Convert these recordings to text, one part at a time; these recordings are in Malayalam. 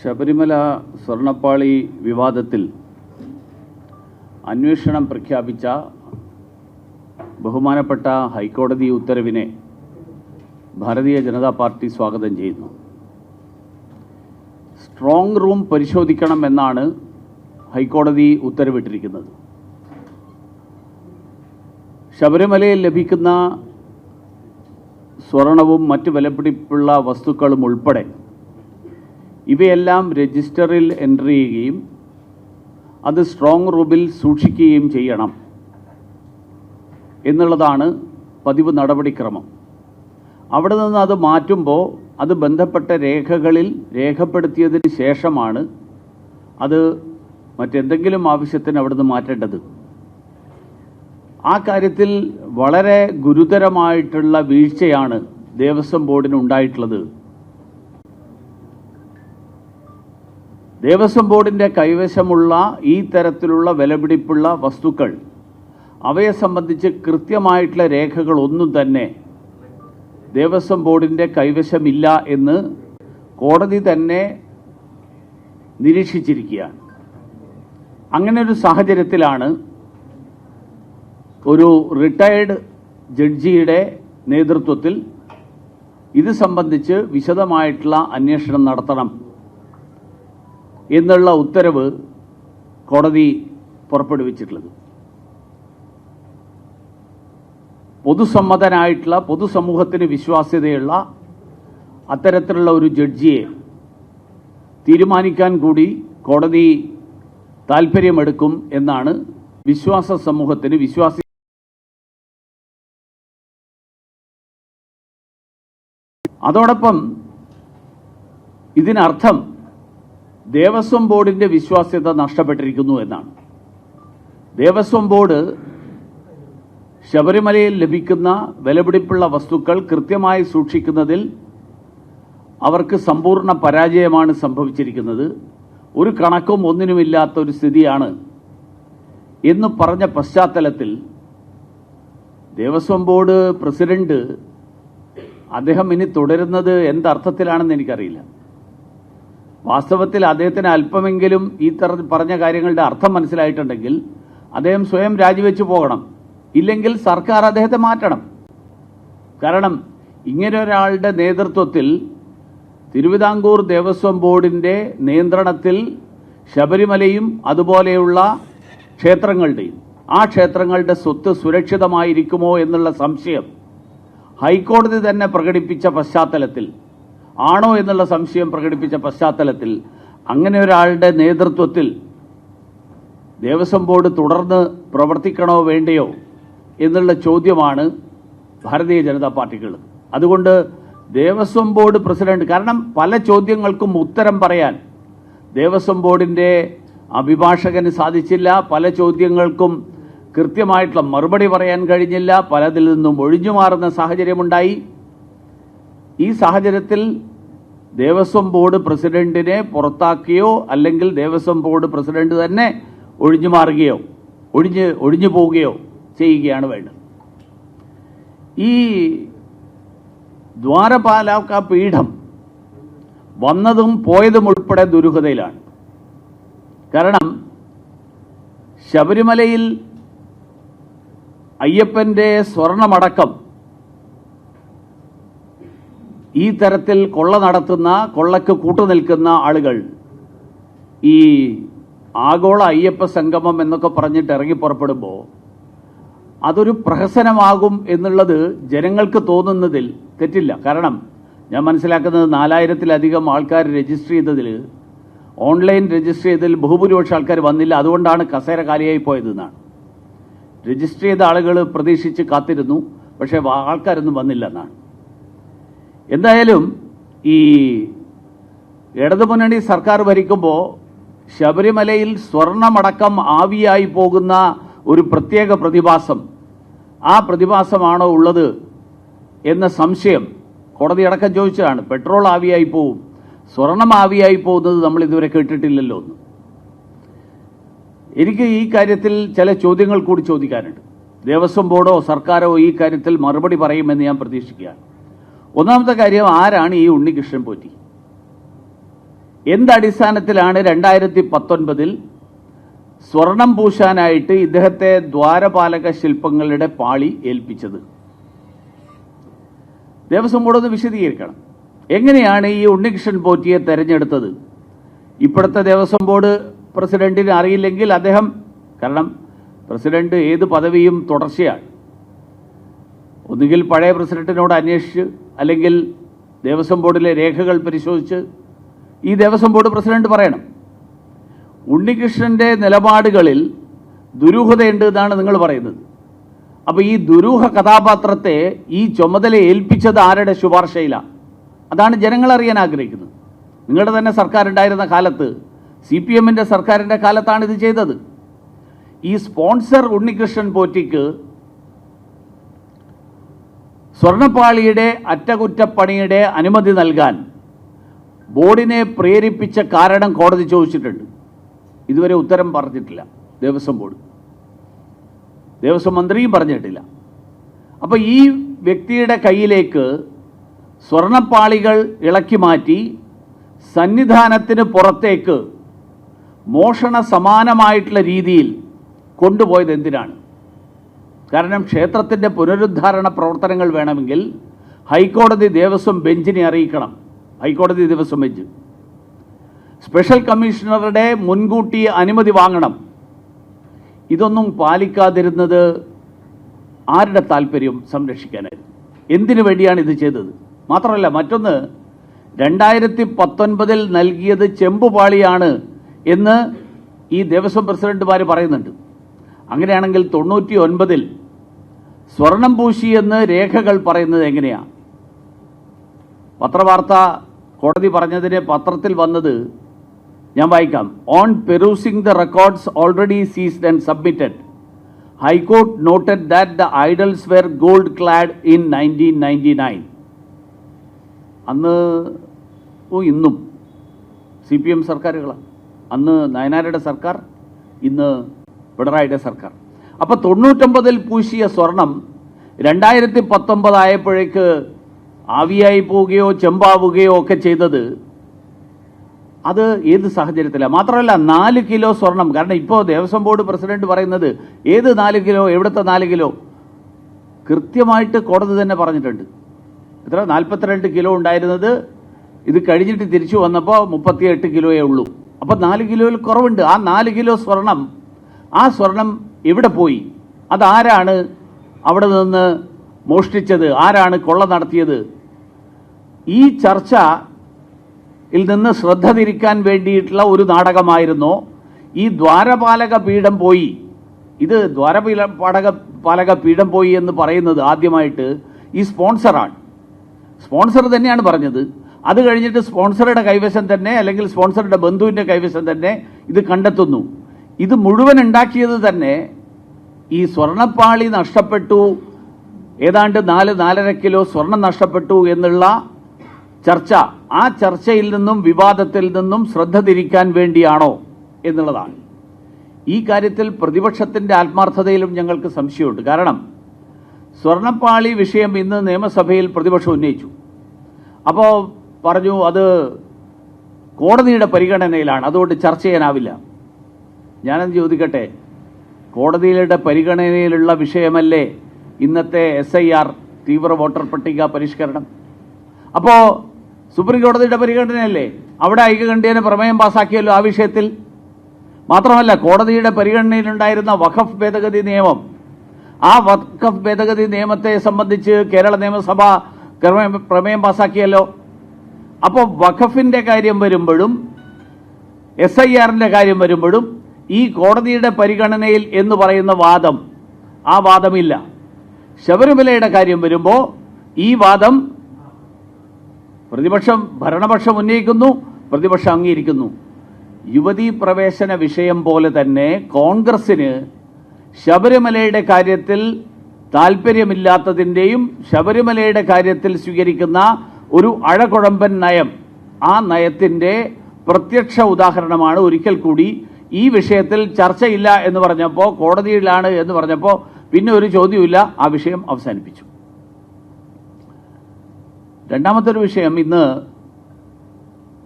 ശബരിമല സ്വർണ്ണപ്പാളി വിവാദത്തിൽ അന്വേഷണം പ്രഖ്യാപിച്ച ബഹുമാനപ്പെട്ട ഹൈക്കോടതി ഉത്തരവിനെ ഭാരതീയ ജനതാ പാർട്ടി സ്വാഗതം ചെയ്യുന്നു. സ്ട്രോങ് റൂം പരിശോധിക്കണം എന്നാണ് ഹൈക്കോടതി ഉത്തരവിട്ടിരിക്കുന്നത്. ശബരിമലയിൽ ലഭിക്കുന്ന സ്വർണവും മറ്റ് വിലപിടിപ്പുള്ള വസ്തുക്കളും ഉൾപ്പെടെ ഇവയെല്ലാം രജിസ്റ്ററിൽ എൻട്രി ചെയ്യുകയും അത് സ്ട്രോങ് റൂമിൽ സൂക്ഷിക്കുകയും ചെയ്യണം എന്നുള്ളതാണ് പതിവ് നടപടിക്രമം. അവിടെ നിന്ന് അത് മാറ്റുമ്പോൾ അത് ബന്ധപ്പെട്ട രേഖകളിൽ രേഖപ്പെടുത്തിയതിന് ശേഷമാണ് അത് മറ്റെന്തെങ്കിലും ആവശ്യത്തിന് അവിടുന്ന് മാറ്റേണ്ടത്. ആ കാര്യത്തിൽ വളരെ ഗുരുതരമായിട്ടുള്ള വീഴ്ചയാണ് ദേവസ്വം ബോർഡിന് ഉണ്ടായിട്ടുള്ളത്. ദേവസ്വം ബോർഡിൻ്റെ കൈവശമുള്ള ഈ തരത്തിലുള്ള വിലപിടിപ്പുള്ള വസ്തുക്കൾ, അവയെ സംബന്ധിച്ച് കൃത്യമായിട്ടുള്ള രേഖകളൊന്നും തന്നെ ദേവസ്വം ബോർഡിൻ്റെ കൈവശമില്ല എന്ന് കോടതി തന്നെ നിരീക്ഷിച്ചിരിക്കുകയാണ്. അങ്ങനെ ഒരു സാഹചര്യത്തിലാണ് ഒരു റിട്ടയർഡ് ജഡ്ജിയുടെ നേതൃത്വത്തിൽ ഇത് സംബന്ധിച്ച് വിശദമായിട്ടുള്ള അന്വേഷണം നടത്തണം എന്നുള്ള ഉത്തരവ് കോടതി പുറപ്പെടുവിച്ചിട്ടുള്ളത്. പൊതുസമ്മതനായിട്ടുള്ള, പൊതുസമൂഹത്തിന് വിശ്വാസ്യതയുള്ള അത്തരത്തിലുള്ള ഒരു ജഡ്ജിയെ തീരുമാനിക്കാൻ കൂടി കോടതി താൽപ്പര്യമെടുക്കും എന്നാണ് വിശ്വാസ സമൂഹത്തിന് വിശ്വാസി. അതോടൊപ്പം ഇതിനർത്ഥം ദേവസ്വം ബോർഡിൻ്റെ വിശ്വാസ്യത നഷ്ടപ്പെട്ടിരിക്കുന്നു എന്നാണ്. ദേവസ്വം ബോർഡ് ശബരിമലയിൽ ലഭിക്കുന്ന വിലപിടിപ്പുള്ള വസ്തുക്കൾ കൃത്യമായി സൂക്ഷിക്കുന്നതിൽ അവർക്ക് സമ്പൂർണ്ണ പരാജയമാണ് സംഭവിച്ചിരിക്കുന്നത്. ഒരു കണക്കും ഒന്നിനുമില്ലാത്ത ഒരു സ്ഥിതിയാണ് എന്ന് പറഞ്ഞ പശ്ചാത്തലത്തിൽ ദേവസ്വം ബോർഡ് പ്രസിഡന്റ് അദ്ദേഹം ഇനി തുടരുന്നത് എന്തർത്ഥത്തിലാണെന്ന് എനിക്കറിയില്ല. വാസ്തവത്തിൽ അദ്ദേഹത്തിന് അല്പമെങ്കിലും ഈ പറഞ്ഞ കാര്യങ്ങളുടെ അർത്ഥം മനസ്സിലായിട്ടുണ്ടെങ്കിൽ അദ്ദേഹം സ്വയം രാജിവെച്ച് പോകണം. ഇല്ലെങ്കിൽ സർക്കാർ അദ്ദേഹത്തെ മാറ്റണം. കാരണം ഇങ്ങനെ ഒരാളുടെ നേതൃത്വത്തിൽ തിരുവിതാംകൂർ ദേവസ്വം ബോർഡിൻ്റെ നിയന്ത്രണത്തിൽ ശബരിമലയും അതുപോലെയുള്ള ക്ഷേത്രങ്ങളുടെയും ആ ക്ഷേത്രങ്ങളുടെ സ്വത്ത് സുരക്ഷിതമായിരിക്കുമോ എന്നുള്ള സംശയം ഹൈക്കോടതി തന്നെ പ്രകടിപ്പിച്ച പശ്ചാത്തലത്തിൽ, ആണോ എന്നുള്ള സംശയം പ്രകടിപ്പിച്ച പശ്ചാത്തലത്തിൽ അങ്ങനെ ഒരാളുടെ നേതൃത്വത്തിൽ ദേവസ്വം ബോർഡ് തുടർന്ന് പ്രവർത്തിക്കണോ വേണ്ടയോ എന്നുള്ള ചോദ്യമാണ് ഭാരതീയ ജനതാ പാർട്ടിക്കുള്ളത്. അതുകൊണ്ട് ദേവസ്വം ബോർഡ് പ്രസിഡന്റ്, കാരണം പല ചോദ്യങ്ങൾക്കും ഉത്തരം പറയാൻ ദേവസ്വം ബോർഡിൻ്റെ അഭിഭാഷകന് സാധിച്ചില്ല, പല ചോദ്യങ്ങൾക്കും കൃത്യമായിട്ടുള്ള മറുപടി പറയാൻ കഴിഞ്ഞില്ല, പലതിൽ നിന്നും ഒഴിഞ്ഞു മാറുന്ന സാഹചര്യമുണ്ടായി. ഈ സാഹചര്യത്തിൽ ദേവസ്വം ബോർഡ് പ്രസിഡന്റിനെ പുറത്താക്കുകയോ അല്ലെങ്കിൽ ദേവസ്വം ബോർഡ് പ്രസിഡന്റ് തന്നെ ഒഴിഞ്ഞു മാറുകയോ ഒഴിഞ്ഞു പോവുകയോ ചെയ്യുകയാണ് വേണ്ടത്. ഈ ദ്വാരപാലക പീഠം വന്നതും പോയതും ഉൾപ്പെടെ ദുരൂഹതയിലാണ്. കാരണം ശബരിമലയിൽ അയ്യപ്പൻ്റെ സ്വർണമടക്കം ഈ തരത്തിൽ കൊള്ളയ്ക്ക് കൂട്ടുനിൽക്കുന്ന ആളുകൾ ഈ ആഗോള അയ്യപ്പ സംഗമം എന്നൊക്കെ പറഞ്ഞിട്ട് ഇറങ്ങി പുറപ്പെടുമ്പോൾ അതൊരു പ്രഹസനമാകും എന്നുള്ളത് ജനങ്ങൾക്ക് തോന്നുന്നതിൽ തെറ്റില്ല. കാരണം ഞാൻ മനസ്സിലാക്കുന്നത് 4000-ലധികം ആൾക്കാർ രജിസ്റ്റർ ചെയ്തതിൽ, ഓൺലൈൻ രജിസ്റ്റർ ചെയ്തതിൽ ബഹുഭൂരിപക്ഷം ആൾക്കാർ വന്നില്ല. അതുകൊണ്ടാണ് കസേര കാലിയായി പോയതെന്നാണ്. രജിസ്റ്റർ ചെയ്ത ആളുകൾ പ്രതീക്ഷിച്ച് കാത്തിരുന്നു, പക്ഷേ ആൾക്കാരൊന്നും വന്നില്ല എന്നാണ്. എന്തായാലും ഈ ഇടതുമുന്നണി സർക്കാർ ഭരിക്കുമ്പോൾ ശബരിമലയിൽ സ്വർണമടക്കം ആവിയായി പോകുന്ന ഒരു പ്രത്യേക പ്രതിഭാസം, ആ പ്രതിഭാസമാണോ ഉള്ളത് എന്ന സംശയം കോടതി അടക്കം ചോദിച്ചതാണ്. പെട്രോൾ ആവിയായി പോവും, സ്വർണം ആവിയായി പോകുന്നത് നമ്മൾ ഇതുവരെ കേട്ടിട്ടില്ലല്ലോ എന്ന്. എനിക്ക് ഈ കാര്യത്തിൽ ചില ചോദ്യങ്ങൾ കൂടി ചോദിക്കാനുണ്ട്. ദേവസ്വം ബോർഡോ സർക്കാരോ ഈ കാര്യത്തിൽ മറുപടി പറയുമെന്ന് ഞാൻ പ്രതീക്ഷിക്കുകയാണ്. ഒന്നാമത്തെ കാര്യം, ആരാണ് ഈ ഉണ്ണികൃഷ്ണൻ പോറ്റി? എന്തടിസ്ഥാനത്തിലാണ് 2019 സ്വർണം പൂശാനായിട്ട് ഇദ്ദേഹത്തെ ദ്വാരപാലക ശില്പങ്ങളുടെ പാളി ഏൽപ്പിച്ചത്? ദേവസ്വം ബോർഡ് ഒന്ന് വിശദീകരിക്കണം. എങ്ങനെയാണ് ഈ ഉണ്ണികൃഷ്ണൻ പോറ്റിയെ തെരഞ്ഞെടുത്തത്? ഇപ്പോഴത്തെ ദേവസ്വം ബോർഡ് പ്രസിഡന്റിന് അറിയില്ലെങ്കിൽ അദ്ദേഹം, കാരണം പ്രസിഡന്റ് ഏത് പദവിയും തുടർച്ചയാണ്, ഒന്നുകിൽ പഴയ പ്രസിഡന്റിനോട് അന്വേഷിച്ച് അല്ലെങ്കിൽ ദേവസ്വം ബോർഡിലെ രേഖകൾ പരിശോധിച്ച് ഈ ദേവസ്വം ബോർഡ് പ്രസിഡന്റ് പറയണം. ഉണ്ണികൃഷ്ണന്റെ നിലപാടുകളിൽ ദുരൂഹതയുണ്ട് എന്നാണ് നിങ്ങൾ പറയുന്നത്. അപ്പോൾ ഈ ദുരൂഹ കഥാപാത്രത്തെ ഈ ചുമതല ഏൽപ്പിച്ചത് ആരുടെ ശുപാർശയിലാണ്? അതാണ് ജനങ്ങൾ അറിയാൻ ആഗ്രഹിക്കുന്നത്. നിങ്ങളുടെ തന്നെ സർക്കാർ ഉണ്ടായിരുന്ന കാലത്ത്, CPM-ന്റെ സർക്കാരിൻ്റെ കാലത്താണ് ഇത് ചെയ്തത്. ഈ സ്പോൺസർ ഉണ്ണികൃഷ്ണൻ പോറ്റിക്ക് സ്വർണ്ണപ്പാളിയുടെ അറ്റകുറ്റപ്പണിയുടെ അനുമതി നൽകാൻ ബോർഡിനെ പ്രേരിപ്പിച്ച കാരണം കോടതി ചോദിച്ചിട്ടുണ്ട്. ഇതുവരെ ഉത്തരം പറഞ്ഞിട്ടില്ല ദേവസ്വം ബോർഡ്, ദേവസ്വം മന്ത്രിയും പറഞ്ഞിട്ടില്ല. അപ്പോൾ ഈ വ്യക്തിയുടെ കയ്യിലേക്ക് സ്വർണ്ണപ്പാളികൾ ഇളക്കി മാറ്റി സന്നിധാനത്തിന് പുറത്തേക്ക് മോഷണ സമാനമായിട്ടുള്ള രീതിയിൽ കൊണ്ടുപോയത് എന്തിനാണ്? കാരണം ക്ഷേത്രത്തിൻ്റെ പുനരുദ്ധാരണ പ്രവർത്തനങ്ങൾ വേണമെങ്കിൽ ഹൈക്കോടതി ദേവസ്വം ബെഞ്ചിനെ അറിയിക്കണം. ഹൈക്കോടതി ദേവസ്വം ബെഞ്ച് സ്പെഷ്യൽ കമ്മീഷണറുടെ മുൻകൂട്ടി അനുമതി വാങ്ങണം. ഇതൊന്നും പാലിക്കാതിരുന്നത് ആരുടെ താല്പര്യം സംരക്ഷിക്കാനായിരുന്നു? എന്തിനു വേണ്ടിയാണ് ഇത് ചെയ്തത്? മാത്രമല്ല, മറ്റൊന്ന്, 2019 നൽകിയത് ചെമ്പുപാളിയാണ് എന്ന് ഈ ദേവസ്വം പ്രസിഡന്റുമാർ പറയുന്നുണ്ട്. അങ്ങനെയാണെങ്കിൽ 99 സ്വർണം പൂശി എന്ന് രേഖകൾ പറയുന്നത് എങ്ങനെയാണ്? പത്രവാർത്ത കോടതി പറഞ്ഞതിന് പത്രത്തിൽ വന്നത് ഞാൻ വായിക്കാം. On perusing the records already seized and submitted, high court noted that the idols were gold clad in 1999. അന്ന് ഇന്നും CPM സർക്കാരുകളാണ്. അന്ന് നയനാരുടെ സർക്കാർ, ഇന്ന് പിണറായിയുടെ സർക്കാർ. അപ്പോൾ 99 പൂശിയ സ്വർണം 2019 ആയപ്പോഴേക്ക് ആവിയായി പോവുകയോ ചെമ്പാവുകയോ ഒക്കെ ചെയ്തത് അത് ഏത് സാഹചര്യത്തിലാണ്? മാത്രമല്ല 4 കിലോ സ്വർണം, കാരണം ഇപ്പോൾ ദേവസ്വം ബോർഡ് പ്രസിഡന്റ് പറയുന്നത് ഏത് 4 കിലോ, എവിടുത്തെ 4 കിലോ? കൃത്യമായിട്ട് കോടതി തന്നെ പറഞ്ഞിട്ടുണ്ട്. എത്ര? 42 കിലോ ഉണ്ടായിരുന്നത് ഇത് കഴിഞ്ഞിട്ട് തിരിച്ചു വന്നപ്പോൾ 38 കിലോയേ ഉള്ളൂ. അപ്പോൾ 4 കിലോയിൽ കുറവുണ്ട്. ആ 4 കിലോ സ്വർണം, ആ സ്വർണം എവിടെ പോയി? അതാരാണ് അവിടെ നിന്ന് മോഷ്ടിച്ചത്? ആരാണ് കൊള്ള നടത്തിയത്? ഈ ചർച്ചയിൽ നിന്ന് ശ്രദ്ധ തിരിക്കാൻ വേണ്ടിയിട്ടുള്ള ഒരു നാടകമായിരുന്നോ? ഈ ദ്വാരപാലക പീഠം പോയി, ഇത് ദ്വാരപാലക പീഠം പോയി എന്ന് പറയുന്നത് ആദ്യമായിട്ട് ഈ സ്പോൺസറാണ്. സ്പോൺസർ തന്നെയാണ് പറഞ്ഞത്. അത് കഴിഞ്ഞിട്ട് സ്പോൺസറുടെ കൈവശം തന്നെ, അല്ലെങ്കിൽ സ്പോൺസറുടെ ബന്ധുവിൻ്റെ കൈവശം തന്നെ ഇത് കണ്ടെത്തുന്നു. ഇത് മുഴുവൻ ഉണ്ടാക്കിയത് തന്നെ ഈ സ്വർണ്ണപ്പാളി നഷ്ടപ്പെട്ടു, ഏതാണ്ട് 4-4.5 കിലോ സ്വർണം നഷ്ടപ്പെട്ടു എന്നുള്ള ചർച്ച, ആ ചർച്ചയിൽ നിന്നും വിവാദത്തിൽ നിന്നും ശ്രദ്ധ തിരിക്കാൻ വേണ്ടിയാണോ എന്നുള്ളതാണ്. ഈ കാര്യത്തിൽ പ്രതിപക്ഷത്തിൻ്റെ ആത്മാർത്ഥതയിലും ഞങ്ങൾക്ക് സംശയമുണ്ട്. കാരണം സ്വർണ്ണപ്പാളി വിഷയം ഇന്ന് നിയമസഭയിൽ പ്രതിപക്ഷം ഉന്നയിച്ചു. അപ്പോൾ പറഞ്ഞു അത് കോടതിയുടെ പരിഗണനയിലാണ്, അതുകൊണ്ട് ചർച്ച ചെയ്യാനാവില്ല. ഞാനെന്ന് ചോദിക്കട്ടെ, കോടതിയുടെ പരിഗണനയിലുള്ള വിഷയമല്ലേ ഇന്നത്തെ SIR തീവ്ര വോട്ടർ പട്ടിക പരിഷ്കരണം? അപ്പോൾ സുപ്രീം കോടതിയുടെ പരിഗണനയല്ലേ? അവിടെ ഐകകണ്ഠ്യേന പ്രമേയം പാസാക്കിയല്ലോ ആ വിഷയത്തിൽ. മാത്രമല്ല, കോടതിയുടെ പരിഗണനയിലുണ്ടായിരുന്ന വഖഫ് ഭേദഗതി നിയമം, ആ വഖഫ് ഭേദഗതി നിയമത്തെ സംബന്ധിച്ച് കേരള നിയമസഭ പ്രമേയം പാസാക്കിയല്ലോ. അപ്പോൾ വഖഫിന്റെ കാര്യം വരുമ്പോഴും SIR-ന്റെ കാര്യം വരുമ്പോഴും ഈ കോടതിയുടെ പരിഗണനയിൽ എന്ന് പറയുന്ന വാദം, ആ വാദമില്ല. ശബരിമലയുടെ കാര്യം വരുമ്പോൾ ഈ വാദം പ്രതിപക്ഷം, ഭരണപക്ഷം ഉന്നയിക്കുന്നു, പ്രതിപക്ഷം അംഗീകരിക്കുന്നു. യുവതീ പ്രവേശന വിഷയം പോലെ തന്നെ കോൺഗ്രസിന് ശബരിമലയുടെ കാര്യത്തിൽ താല്പര്യമില്ലാത്തതിൻ്റെയും ശബരിമലയുടെ കാര്യത്തിൽ സ്വീകരിക്കുന്ന ഒരു അഴകുഴമ്പൻ നയം, ആ നയത്തിൻ്റെ പ്രത്യക്ഷ ഉദാഹരണമാണ് ഒരിക്കൽ കൂടി ഈ വിഷയത്തിൽ ചർച്ചയില്ല എന്ന് പറഞ്ഞപ്പോൾ, കോടതിയിലാണ് എന്ന് പറഞ്ഞപ്പോൾ പിന്നെ ഒരു ചോദ്യമില്ല, ആ വിഷയം അവസാനിപ്പിച്ചു. രണ്ടാമത്തെ ഒരു വിഷയം, ഇന്ന്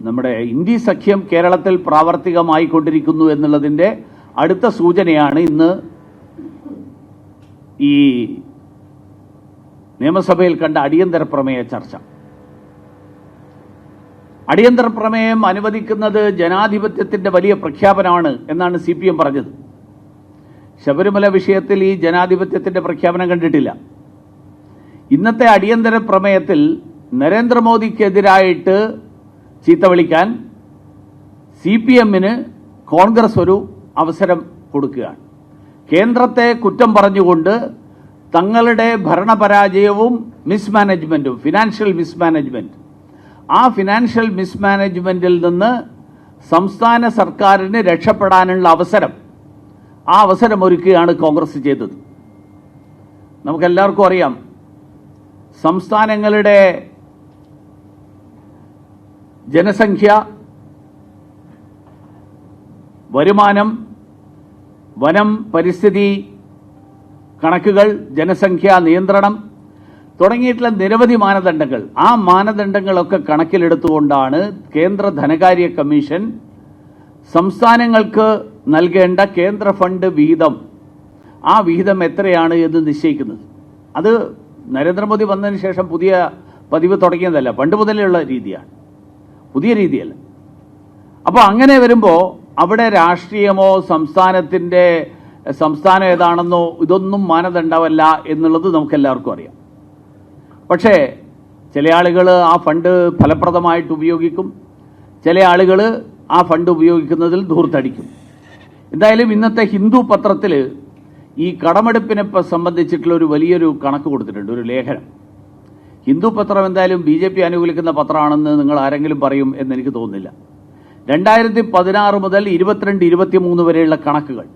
നമ്മുടെ ഇന്ത്യ സഖ്യം കേരളത്തിൽ പ്രാവർത്തികമായിക്കൊണ്ടിരിക്കുന്നു എന്നുള്ളതിൻ്റെ അടുത്ത സൂചനയാണ് ഇന്ന് ഈ നിയമസഭയിൽ കണ്ട അടിയന്തര പ്രമേയ ചർച്ച. അടിയന്തര പ്രമേയം അനുവദിക്കുന്നത് ജനാധിപത്യത്തിന്റെ വലിയ പ്രഖ്യാപനമാണ് എന്നാണ് CPM പറഞ്ഞത്. ശബരിമല വിഷയത്തിൽ ഈ ജനാധിപത്യത്തിന്റെ പ്രഖ്യാപനം കണ്ടിട്ടില്ല. ഇന്നത്തെ അടിയന്തര പ്രമേയത്തിൽ നരേന്ദ്രമോദിക്കെതിരായിട്ട് ചീത്ത വിളിക്കാൻ CPM-ന് കോൺഗ്രസ് ഒരു അവസരം കൊടുക്കുകയാണ്. കേന്ദ്രത്തെ കുറ്റം പറഞ്ഞുകൊണ്ട് തങ്ങളുടെ ഭരണപരാജയവും മിസ്മാനേജ്മെന്റും, ഫിനാൻഷ്യൽ മിസ്മാനേജ്മെന്റ്, ആ ഫിനാൻഷ്യൽ മിസ്മാനേജ്മെന്റിൽ നിന്ന് സംസ്ഥാന സർക്കാരിന് രക്ഷപ്പെടാനുള്ള അവസരം, ആ അവസരം ഒരുക്കുകയാണ് കോൺഗ്രസ് ചെയ്തത്. നമുക്കെല്ലാവർക്കും അറിയാം, സംസ്ഥാനങ്ങളുടെ ജനസംഖ്യ, വരുമാനം, വനം, പരിസ്ഥിതി കണക്കുകൾ, ജനസംഖ്യാ നിയന്ത്രണം തുടങ്ങിയിട്ടുള്ള നിരവധി മാനദണ്ഡങ്ങൾ, ആ മാനദണ്ഡങ്ങളൊക്കെ കണക്കിലെടുത്തുകൊണ്ടാണ് കേന്ദ്ര ധനകാര്യ കമ്മീഷൻ സംസ്ഥാനങ്ങൾക്ക് നൽകേണ്ട കേന്ദ്ര ഫണ്ട് വിഹിതം, ആ വിഹിതം എത്രയാണ് എന്ന് നിശ്ചയിക്കുന്നത്. അത് നരേന്ദ്രമോദി വന്നതിന് ശേഷം പുതിയ പതിവ് തുടങ്ങിയതല്ല, പണ്ട് മുതലുള്ള രീതിയാണ്, പുതിയ രീതിയല്ല. അപ്പോൾ അങ്ങനെ വരുമ്പോൾ അവിടെ രാഷ്ട്രീയമോ സംസ്ഥാനം ഏതാണെന്നോ ഇതൊന്നും മാനദണ്ഡമല്ല എന്നുള്ളത് നമുക്കെല്ലാവർക്കും അറിയാം. പക്ഷേ ചില ആളുകൾ ആ ഫണ്ട് ഫലപ്രദമായിട്ട് ഉപയോഗിക്കും, ചില ആളുകൾ ആ ഫണ്ട് ഉപയോഗിക്കുന്നതിൽ ധൂർത്തടിക്കും. എന്തായാലും ഇന്നത്തെ ഹിന്ദു പത്രത്തിൽ ഈ കടമെടുപ്പിനെ സംബന്ധിച്ചിട്ടുള്ള ഒരു വലിയൊരു കണക്ക് കൊടുത്തിട്ടുണ്ട്, ഒരു ലേഖനം. ഹിന്ദു പത്രം എന്തായാലും BJP അനുകൂലിക്കുന്ന പത്രമാണെന്ന് നിങ്ങൾ ആരെങ്കിലും പറയും എന്നെനിക്ക് തോന്നുന്നില്ല. 2016 മുതൽ 22-23 വരെയുള്ള കണക്കുകൾ,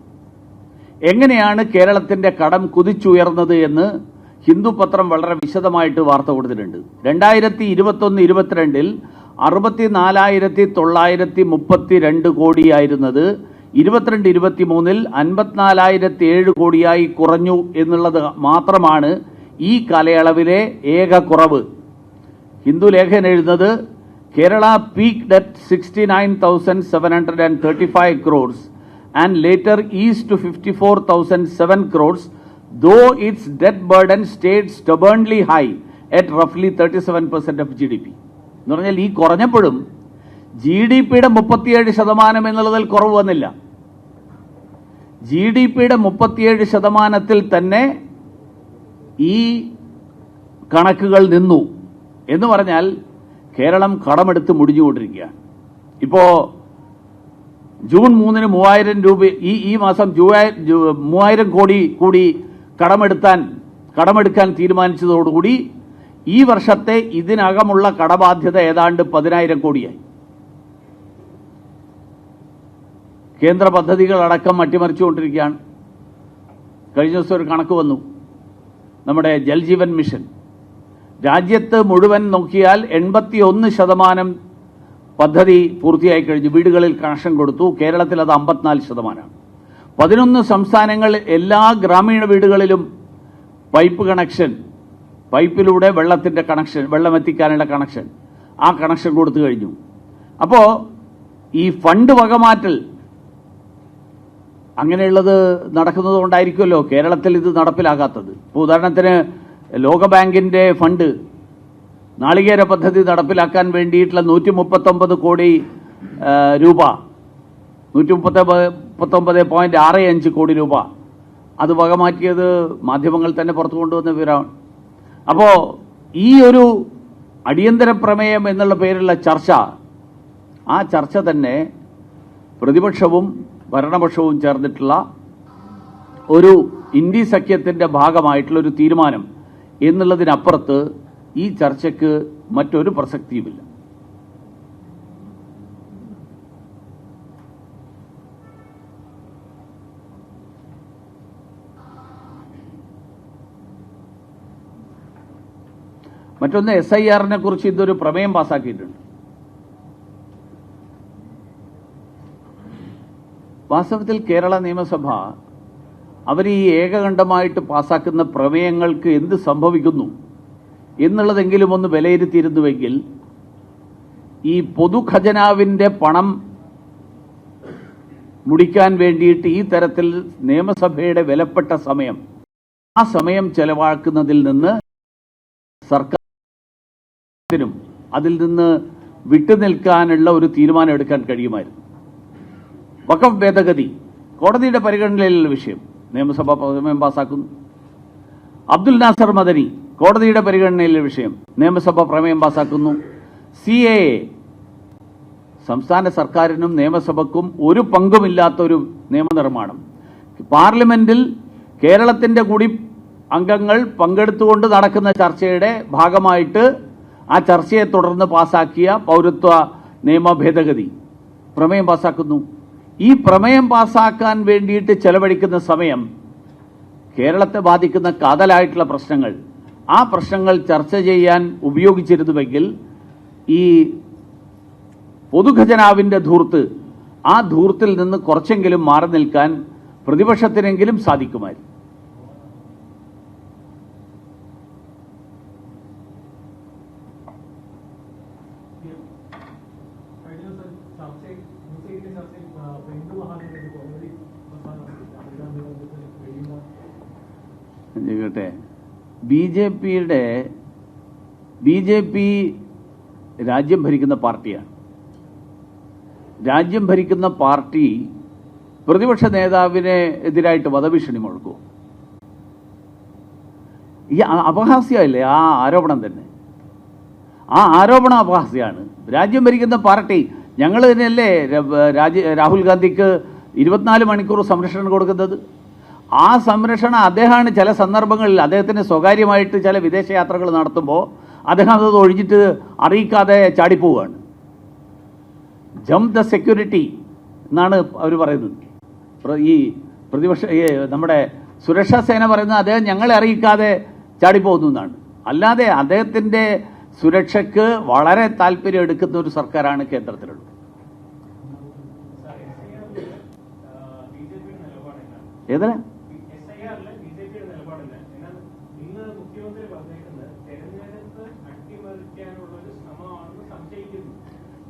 എങ്ങനെയാണ് കേരളത്തിന്റെ കടം കുതിച്ചുയർന്നത് എന്ന് ഹിന്ദു പത്രം വളരെ വിശദമായിട്ട് വാർത്ത കൊടുത്തിട്ടുണ്ട്. 2021-22 64,932 കോടിയായിരുന്നത് 22-23 54,007 കോടിയായി കുറഞ്ഞു എന്നുള്ളത് മാത്രമാണ് ഈ കാലയളവിലെ ഏക കുറവ്. ഹിന്ദു ലേഖനം എഴുതുന്നത് Kerala peaked at 69,735 crores and later eased to 54,007 crores, though its debt burden stayed stubbornly high at roughly 37% of GDP. എന്ന് പറഞ്ഞാൽ ഈ കുറഞ്ഞപ്പോഴും GDP-യുടെ 37% എന്നുള്ളതിൽ കുറവ് വന്നില്ല. GDP-യുടെ 37% തന്നെ ഈ കണക്കുകൾ നിന്നു എന്ന് പറഞ്ഞാൽ കേരളം കടമെടുത്ത് മുടിഞ്ഞുകൊണ്ടിരിക്കുകയാണ്. ഇപ്പോൾ ജൂൺ 3-ന് 3,000 രൂപ, ഈ മാസം 3,000 കോടി കൂടി കടമെടുക്കാൻ തീരുമാനിച്ചതോടുകൂടി ഈ വർഷത്തെ ഇതിനകമുള്ള കടബാധ്യത ഏതാണ്ട് 10,000 കോടിയായി. കേന്ദ്ര പദ്ധതികളടക്കം അട്ടിമറിച്ചുകൊണ്ടിരിക്കുകയാണ്. കഴിഞ്ഞ ദിവസം ഒരു കണക്ക് വന്നു, നമ്മുടെ ജൽജീവൻ മിഷൻ രാജ്യത്ത് മുഴുവൻ നോക്കിയാൽ 81% പദ്ധതി പൂർത്തിയായി കഴിഞ്ഞു, വീടുകളിൽ കണക്ഷൻ കൊടുത്തു. കേരളത്തിൽ അത് 54%. 11 സംസ്ഥാനങ്ങൾ എല്ലാ ഗ്രാമീണ വീടുകളിലും പൈപ്പിലൂടെ വെള്ളം എത്തിക്കാനുള്ള കണക്ഷൻ, ആ കണക്ഷൻ കൊടുത്തു കഴിഞ്ഞു. അപ്പോൾ ഈ ഫണ്ട് വകമാറ്റൽ അങ്ങനെയുള്ളത് നടക്കുന്നത് കൊണ്ടായിരിക്കുമല്ലോ കേരളത്തിൽ ഇത് നടപ്പിലാകാത്തത്. ഇപ്പോൾ ഉദാഹരണത്തിന് ലോകബാങ്കിന്റെ ഫണ്ട് നാളികേര പദ്ധതി നടപ്പിലാക്കാൻ വേണ്ടിയിട്ടുള്ള 139 കോടി രൂപ, 139.65 കോടി രൂപ അത് വകമാറ്റിയത് മാധ്യമങ്ങൾ തന്നെ പുറത്തു കൊണ്ടുവന്ന വിവരമാണ്. അപ്പോൾ ഈ ഒരു അടിയന്തര പ്രമേയം എന്നുള്ള പേരുള്ള ചർച്ച, ആ ചർച്ച തന്നെ പ്രതിപക്ഷവും ഭരണപക്ഷവും ചേർന്നിട്ടുള്ള ഒരു ഇന്ത്യ സഖ്യത്തിന്റെ ഭാഗമായിട്ടുള്ള ഒരു തീരുമാനം എന്നുള്ളതിനപ്പുറത്ത് ഈ ചർച്ചയ്ക്ക് മറ്റൊരു പ്രസക്തിയുമില്ല. മറ്റൊന്ന്, SIR-നെ കുറിച്ച് ഇതൊരു പ്രമേയം പാസാക്കിയിട്ടുണ്ട്. വാസ്തവത്തിൽ കേരള നിയമസഭ അവർ ഈ ഏകകണ്ഠമായിട്ട് പാസാക്കുന്ന പ്രമേയങ്ങൾക്ക് എന്ത് സംഭവിക്കുന്നു എന്നുള്ളതെങ്കിലും ഒന്ന് വിലയിരുത്തിയിരുന്നുവെങ്കിൽ ഈ പൊതുഖജനാവിൻ്റെ പണം മുടിക്കാൻ വേണ്ടിയിട്ട് ഈ തരത്തിൽ നിയമസഭയുടെ വിലപ്പെട്ട സമയം ആ സമയം ചെലവാക്കുന്നതിൽ നിന്ന് സർക്കാരിനും അതിൽ നിന്ന് വിട്ടുനിൽക്കാനുള്ള ഒരു തീരുമാനം എടുക്കാൻ കഴിയുമായിരുന്നു. വഖഫ് ഭേദഗതി കോടതിയുടെ പരിഗണനയിലുള്ള വിഷയം, നിയമസഭ പ്രമേയം പാസാക്കുന്നു. അബ്ദുൽ നാസർ മദനി കോടതിയുടെ പരിഗണനയിലുള്ള വിഷയം, നിയമസഭ പ്രമേയം പാസാക്കുന്നു. CAA സംസ്ഥാന സർക്കാരിനും നിയമസഭയ്ക്കും ഒരു പങ്കുമില്ലാത്തൊരു നിയമനിർമ്മാണം പാർലമെന്റിൽ കേരളത്തിന്റെ കൂടി അംഗങ്ങൾ പങ്കെടുത്തുകൊണ്ട് നടക്കുന്ന ചർച്ചയുടെ ഭാഗമായിട്ട് ആ ചർച്ചയെ തുടർന്ന് പാസാക്കിയ പൗരത്വ നിയമ ഭേദഗതി പ്രമേയം പാസാക്കുന്നു. ഈ പ്രമേയം പാസാക്കാൻ വേണ്ടിയിട്ട് ചെലവഴിക്കുന്ന സമയം കേരളത്തെ ബാധിക്കുന്ന കാതലായിട്ടുള്ള പ്രശ്നങ്ങൾ, ആ പ്രശ്നങ്ങൾ ചർച്ച ചെയ്യാൻ ഉപയോഗിച്ചിരുന്നുവെങ്കിൽ ഈ പൊതുഖജനാവിൻ്റെ ധൂർത്ത്, ആ ധൂർത്തിൽ നിന്ന് കുറച്ചെങ്കിലും മാറി നിൽക്കാൻ പ്രതിപക്ഷത്തിനെങ്കിലും സാധിക്കുമായിരുന്നു. ചോദിക്കട്ടെ, ബി ജെ പി രാജ്യം ഭരിക്കുന്ന പാർട്ടിയാണ്. രാജ്യം ഭരിക്കുന്ന പാർട്ടി പ്രതിപക്ഷ നേതാവിനെ എതിരായിട്ട് വധഭീഷണി മുഴക്കുമോ? ഈ അപഹാസ്യമല്ലേ ആ ആരോപണം തന്നെ? ആ ആരോപണം അപഹാസ്യമാണ്. രാജ്യം ഭരിക്കുന്ന പാർട്ടി, ഞങ്ങൾ തന്നെയല്ലേ രാഹുൽ ഗാന്ധിക്ക് 24 മണിക്കൂർ സംരക്ഷണം കൊടുക്കുന്നത്. ആ സംരക്ഷണം അദ്ദേഹമാണ് ചില സന്ദർഭങ്ങളിൽ അദ്ദേഹത്തിന് സ്വകാര്യമായിട്ട് ചില വിദേശയാത്രകൾ നടത്തുമ്പോൾ അദ്ദേഹം അത് ഒഴിഞ്ഞിട്ട് അറിയിക്കാതെ ചാടിപ്പോവുകയാണ്. ജംപ് ദ സെക്യൂരിറ്റി എന്നാണ് അവർ പറയുന്നത്. ഈ പ്രതിപക്ഷ നമ്മുടെ സുരക്ഷാ സേന പറയുന്നത് അദ്ദേഹം ഞങ്ങളെ അറിയിക്കാതെ ചാടിപ്പോകുന്നു എന്നാണ്. അല്ലാതെ അദ്ദേഹത്തിൻ്റെ സുരക്ഷയ്ക്ക് വളരെ താല്പര്യം എടുക്കുന്ന ഒരു സർക്കാരാണ് കേന്ദ്രത്തിലുള്ളത്. ഏതാ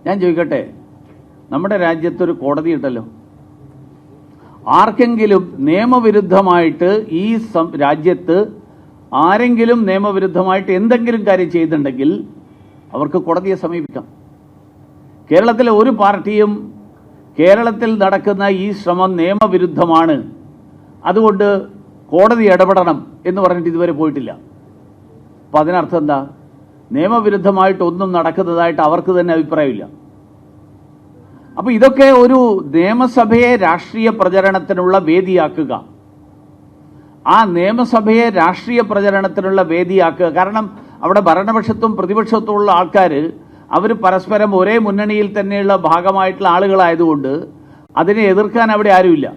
ഞാൻ ചോദിക്കട്ടെ, നമ്മുടെ രാജ്യത്തൊരു കോടതി ഉണ്ടല്ലോ. ആർക്കെങ്കിലും നിയമവിരുദ്ധമായിട്ട് ഈ രാജ്യത്ത് ആരെങ്കിലും നിയമവിരുദ്ധമായിട്ട് എന്തെങ്കിലും കാര്യം ചെയ്തിട്ടുണ്ടെങ്കിൽ അവർക്ക് കോടതിയെ സമീപിക്കാം. കേരളത്തിലെ ഒരു പാർട്ടിയും കേരളത്തിൽ നടക്കുന്ന ഈ ശ്രമം നിയമവിരുദ്ധമാണ്, അതുകൊണ്ട് കോടതി ഇടപെടണം എന്ന് പറഞ്ഞിട്ട് ഇതുവരെ പോയിട്ടില്ല. അപ്പം അതിനർത്ഥം എന്താ? നിയമവിരുദ്ധമായിട്ടൊന്നും നടക്കുന്നതായിട്ട് അവർക്ക് തന്നെ അഭിപ്രായമില്ല. അപ്പോൾ ഇതൊക്കെ ഒരു നിയമസഭയെ രാഷ്ട്രീയ പ്രചരണത്തിനുള്ള വേദിയാക്കുക, ആ നിയമസഭയെ രാഷ്ട്രീയ പ്രചരണത്തിനുള്ള വേദിയാക്കുക. കാരണം അവിടെ ഭരണപക്ഷത്തും പ്രതിപക്ഷത്തുമുള്ള ആൾക്കാർ അവർ പരസ്പരം ഒരേ മുന്നണിയിൽ തന്നെയുള്ള ഭാഗമായിട്ടുള്ള ആളുകളായതുകൊണ്ട് അതിനെ എതിർക്കാൻ അവിടെ ആരുമില്ല.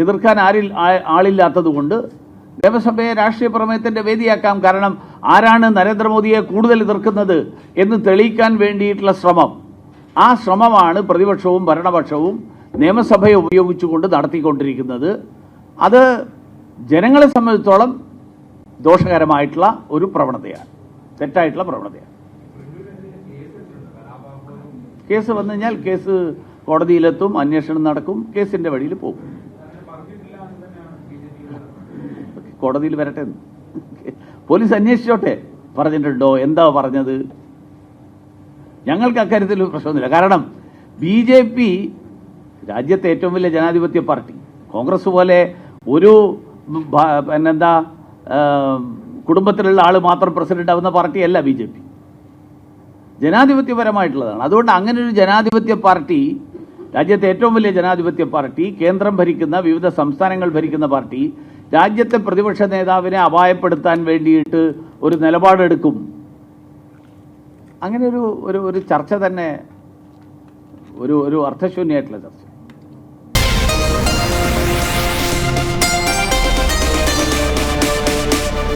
എതിർക്കാൻ ആളില്ലാത്തത് കൊണ്ട് നിയമസഭയെ രാഷ്ട്രീയ പ്രമേയത്തിൻ്റെ വേദിയാക്കാം. കാരണം ആരാണ് നരേന്ദ്രമോദിയെ കൂടുതൽ എതിർക്കുന്നത് എന്ന് തെളിയിക്കാൻ വേണ്ടിയിട്ടുള്ള ശ്രമം, ആ ശ്രമമാണ് പ്രതിപക്ഷവും ഭരണപക്ഷവും നിയമസഭയെ ഉപയോഗിച്ചുകൊണ്ട് നടത്തിക്കൊണ്ടിരിക്കുന്നത്. അത് ജനങ്ങളെ സംബന്ധിച്ചിടത്തോളം ദോഷകരമായിട്ടുള്ള ഒരു പ്രവണതയാണ്, തെറ്റായിട്ടുള്ള പ്രവണതയാണ്. കേസ് വന്നു കഴിഞ്ഞാൽ കേസ് കോടതിയിലെത്തും, അന്വേഷണം നടക്കും, കേസിന്റെ വഴിയിൽ പോകും. കോടതിയിൽ വരട്ടെ, പോലീസ് അന്വേഷിച്ചോട്ടെ, പറഞ്ഞിട്ടുണ്ടോ, എന്താ പറഞ്ഞത്. ഞങ്ങൾക്ക് അക്കാര്യത്തിൽ പ്രശ്നമൊന്നുമില്ല. കാരണം BJP രാജ്യത്തെ ഏറ്റവും വലിയ ജനാധിപത്യ പാർട്ടി, കോൺഗ്രസ് പോലെ ഒരു പിന്നെന്താ കുടുംബത്തിലുള്ള ആൾ മാത്രം പ്രസിഡന്റ് ആവുന്ന പാർട്ടിയല്ല BJP. ജനാധിപത്യപരമായിട്ടുള്ളതാണ്. അതുകൊണ്ട് അങ്ങനെ ഒരു ജനാധിപത്യ പാർട്ടി, രാജ്യത്തെ ഏറ്റവും വലിയ ജനാധിപത്യ പാർട്ടി, കേന്ദ്രം ഭരിക്കുന്ന വിവിധ സംസ്ഥാനങ്ങൾ ഭരിക്കുന്ന പാർട്ടി രാജ്യത്തെ പ്രതിപക്ഷ നേതാവിനെ അപായപ്പെടുത്താൻ വേണ്ടിയിട്ട് ഒരു നിലപാടെടുക്കും. അങ്ങനെ ഒരു ചർച്ച തന്നെ ഒരു അർത്ഥശൂന്യമായിട്ടുള്ള ചർച്ച.